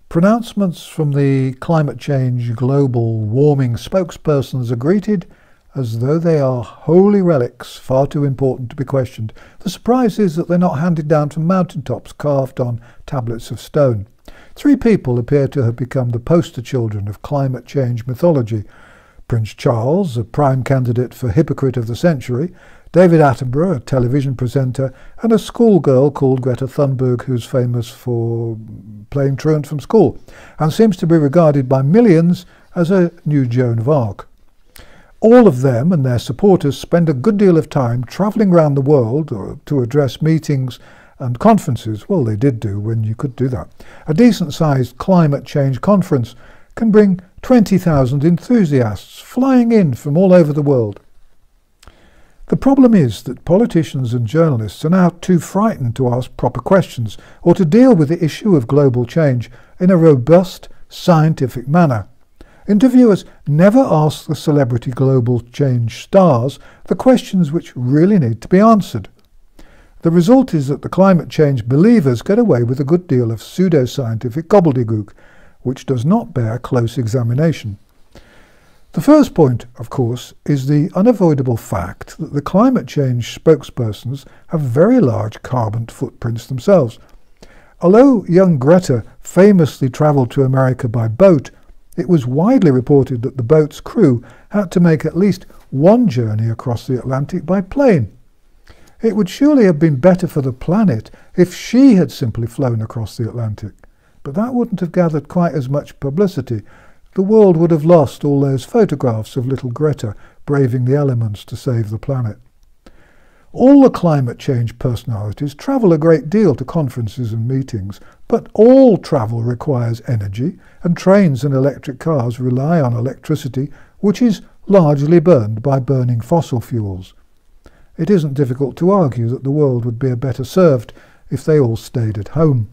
Pronouncements from the climate change global warming spokespersons are greeted as though they are holy relics, far too important to be questioned. The surprise is that they're not handed down from mountaintops carved on tablets of stone. Three people appear to have become the poster children of climate change mythology. Prince Charles, a prime candidate for Hypocrite of the Century, David Attenborough, a television presenter, and a schoolgirl called Greta Thunberg, who's famous for playing truant from school, and seems to be regarded by millions as a new Joan of Arc. All of them and their supporters spend a good deal of time travelling around the world to address meetings and conferences. Well, they did do when you could do that. A decent-sized climate change conference can bring 20,000 enthusiasts flying in from all over the world. The problem is that politicians and journalists are now too frightened to ask proper questions or to deal with the issue of global change in a robust, scientific manner. Interviewers never ask the celebrity global change stars the questions which really need to be answered. The result is that the climate change believers get away with a good deal of pseudo-scientific gobbledygook, which does not bear close examination. The first point, of course, is the unavoidable fact that the climate change spokespersons have very large carbon footprints themselves. Although young Greta famously travelled to America by boat, it was widely reported that the boat's crew had to make at least one journey across the Atlantic by plane. It would surely have been better for the planet if she had simply flown across the Atlantic, but that wouldn't have gathered quite as much publicity. The world would have lost all those photographs of little Greta braving the elements to save the planet. All the climate change personalities travel a great deal to conferences and meetings, but all travel requires energy, and trains and electric cars rely on electricity, which is largely burned by burning fossil fuels. It isn't difficult to argue that the world would be better served if they all stayed at home.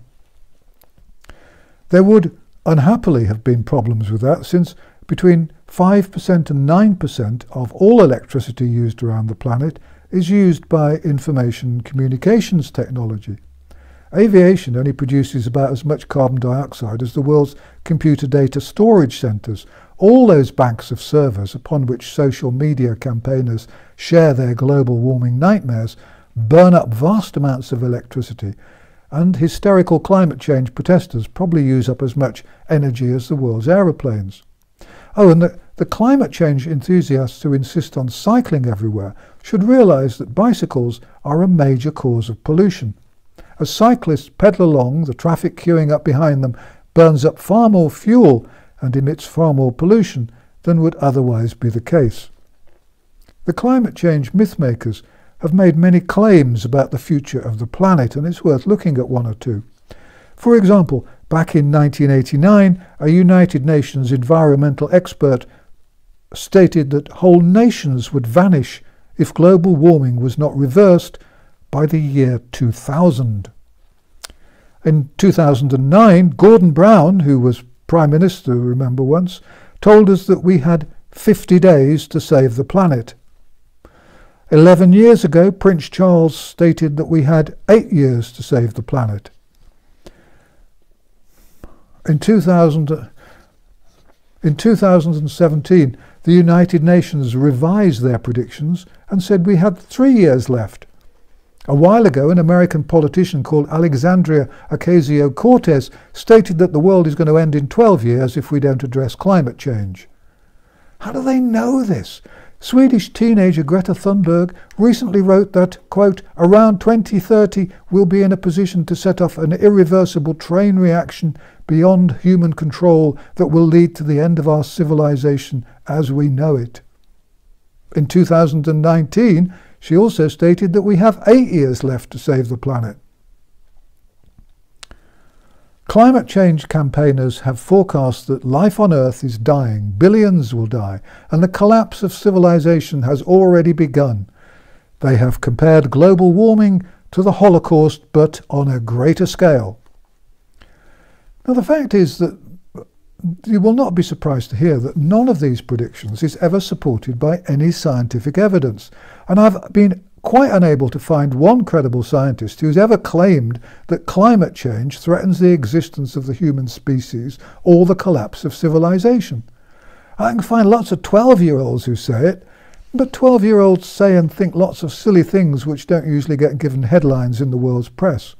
There would unhappily have been problems with that, since between 5% and 9% of all electricity used around the planet is used by information and communications technology. Aviation only produces about as much carbon dioxide as the world's computer data storage centres, all those banks of servers upon which social media campaigners share their global warming nightmares burn up vast amounts of electricity, and hysterical climate change protesters probably use up as much energy as the world's aeroplanes. Oh, and the climate change enthusiasts who insist on cycling everywhere should realise that bicycles are a major cause of pollution. As cyclists pedal along, the traffic queuing up behind them burns up far more fuel and emits far more pollution than would otherwise be the case. The climate change mythmakers have made many claims about the future of the planet, and it's worth looking at one or two. For example, back in 1989, a United Nations environmental expert stated that whole nations would vanish if global warming was not reversed by the year 2000. In 2009, Gordon Brown, who was Prime Minister, remember once, told us that we had 50 days to save the planet. 11 years ago, Prince Charles stated that we had 8 years to save the planet. In 2017, the United Nations revised their predictions and said we had 3 years left. A while ago, an American politician called Alexandria Ocasio-Cortez stated that the world is going to end in 12 years if we don't address climate change. How do they know this? Swedish teenager Greta Thunberg recently wrote that, quote, around 2030 we'll be in a position to set off an irreversible train reaction beyond human control that will lead to the end of our civilization as we know it. In 2019, she also stated that we have 8 years left to save the planet. Climate change campaigners have forecast that life on Earth is dying, billions will die, and the collapse of civilization has already begun. They have compared global warming to the Holocaust, but on a greater scale. Now, the fact is that you will not be surprised to hear that none of these predictions is ever supported by any scientific evidence, and I've been quite unable to find one credible scientist who's ever claimed that climate change threatens the existence of the human species or the collapse of civilization. I can find lots of 12-year-olds who say it, but 12-year-olds say and think lots of silly things which don't usually get given headlines in the world's press.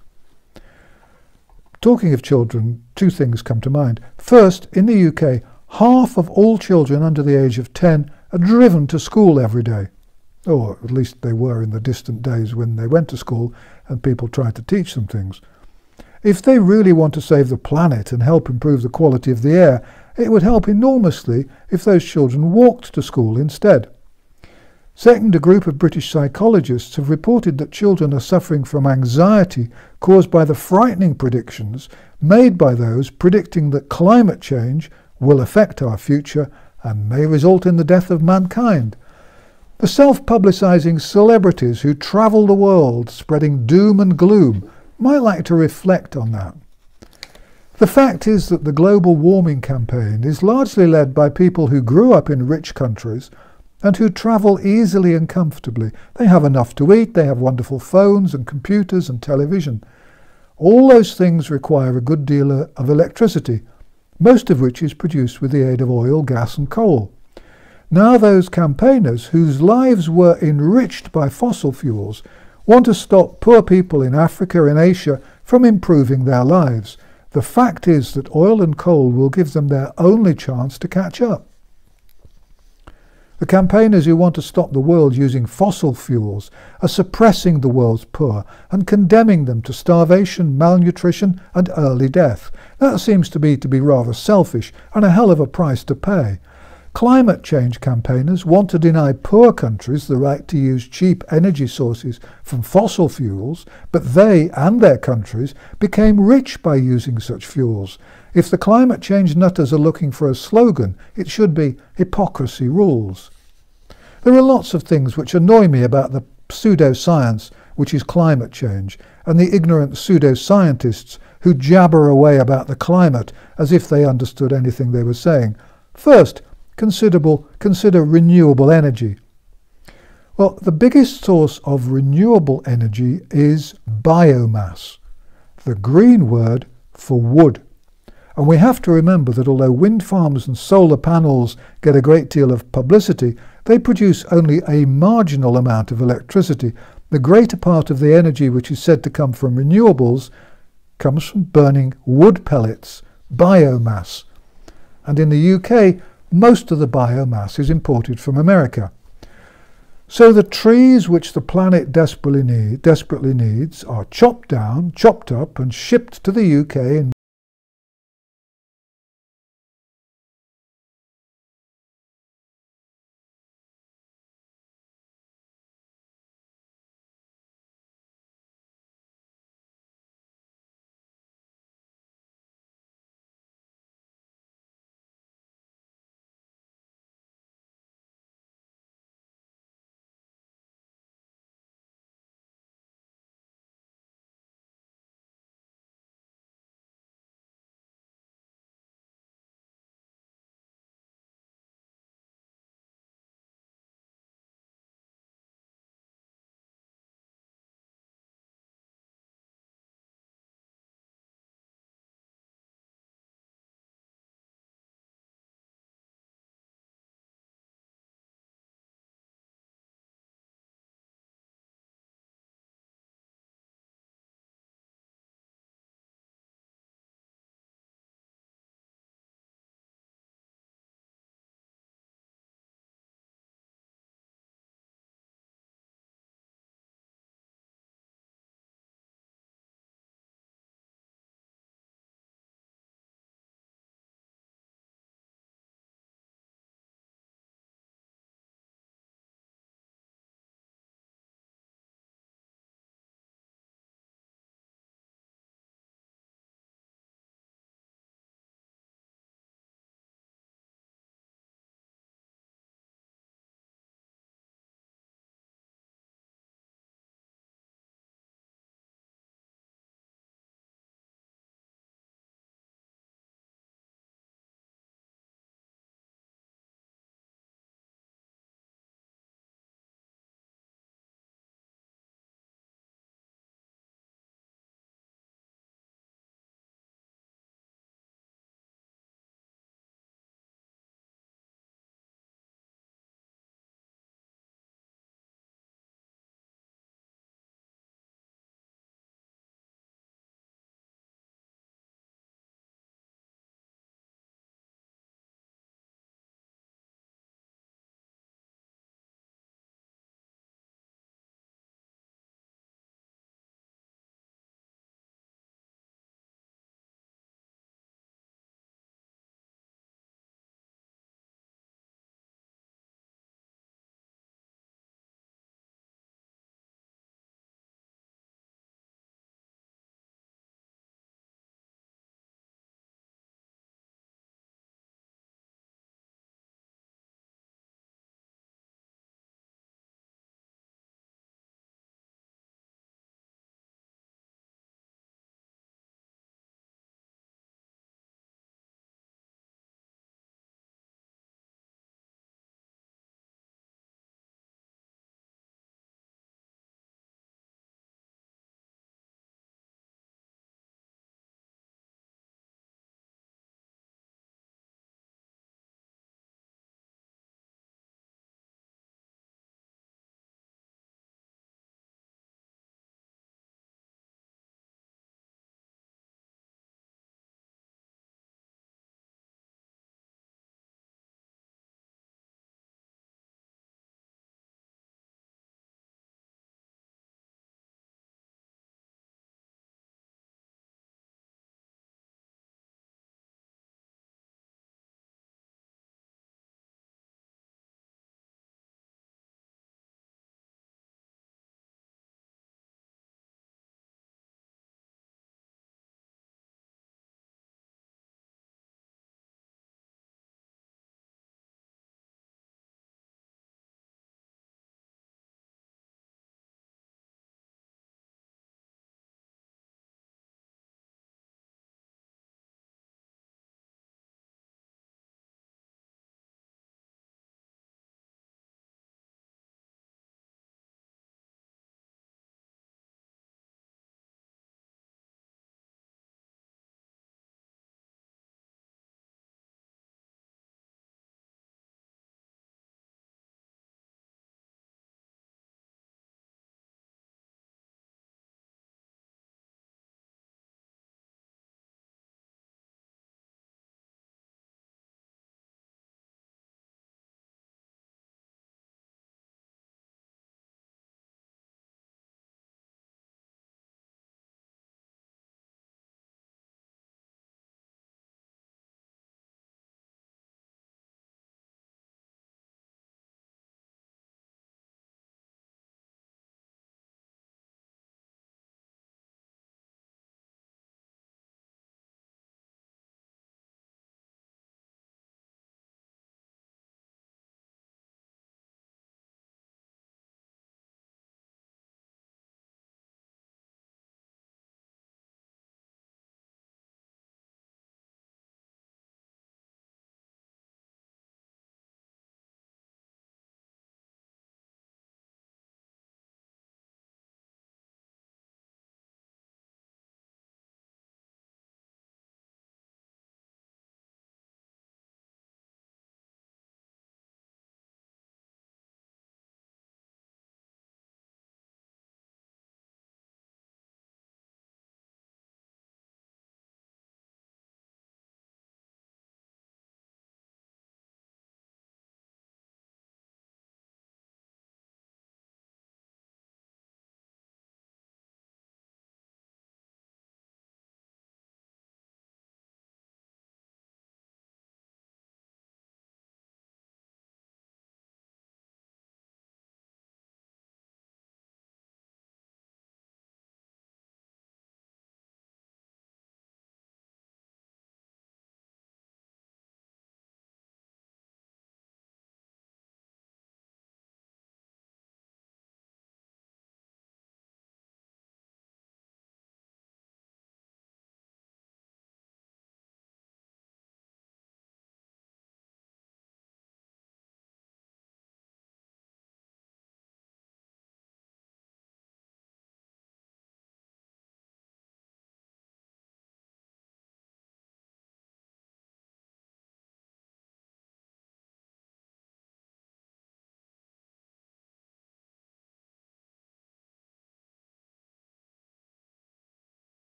Talking of children, two things come to mind. First, in the UK, half of all children under the age of 10 are driven to school every day. Or at least they were in the distant days when they went to school and people tried to teach them things. If they really want to save the planet and help improve the quality of the air, it would help enormously if those children walked to school instead. Second, a group of British psychologists have reported that children are suffering from anxiety caused by the frightening predictions made by those predicting that climate change will affect our future and may result in the death of mankind. The self-publicising celebrities who travel the world spreading doom and gloom might like to reflect on that. The fact is that the global warming campaign is largely led by people who grew up in rich countries and who travel easily and comfortably. They have enough to eat, they have wonderful phones and computers and television. All those things require a good deal of electricity, most of which is produced with the aid of oil, gas and coal. Now those campaigners, whose lives were enriched by fossil fuels, want to stop poor people in Africa and Asia from improving their lives. The fact is that oil and coal will give them their only chance to catch up. The campaigners who want to stop the world using fossil fuels are suppressing the world's poor and condemning them to starvation, malnutrition and early death. That seems to me to be rather selfish and a hell of a price to pay. Climate change campaigners want to deny poor countries the right to use cheap energy sources from fossil fuels, but they and their countries became rich by using such fuels. If the climate change nutters are looking for a slogan, it should be "Hypocrisy rules." There are lots of things which annoy me about the pseudoscience which is climate change, and the ignorant pseudoscientists who jabber away about the climate as if they understood anything they were saying. First, consider renewable energy. Well, the biggest source of renewable energy is biomass, the green word for wood. And we have to remember that although wind farms and solar panels get a great deal of publicity, they produce only a marginal amount of electricity. The greater part of the energy which is said to come from renewables comes from burning wood pellets, biomass. And in the UK, most of the biomass is imported from America. So the trees which the planet desperately needs are chopped down, chopped up and shipped to the UK in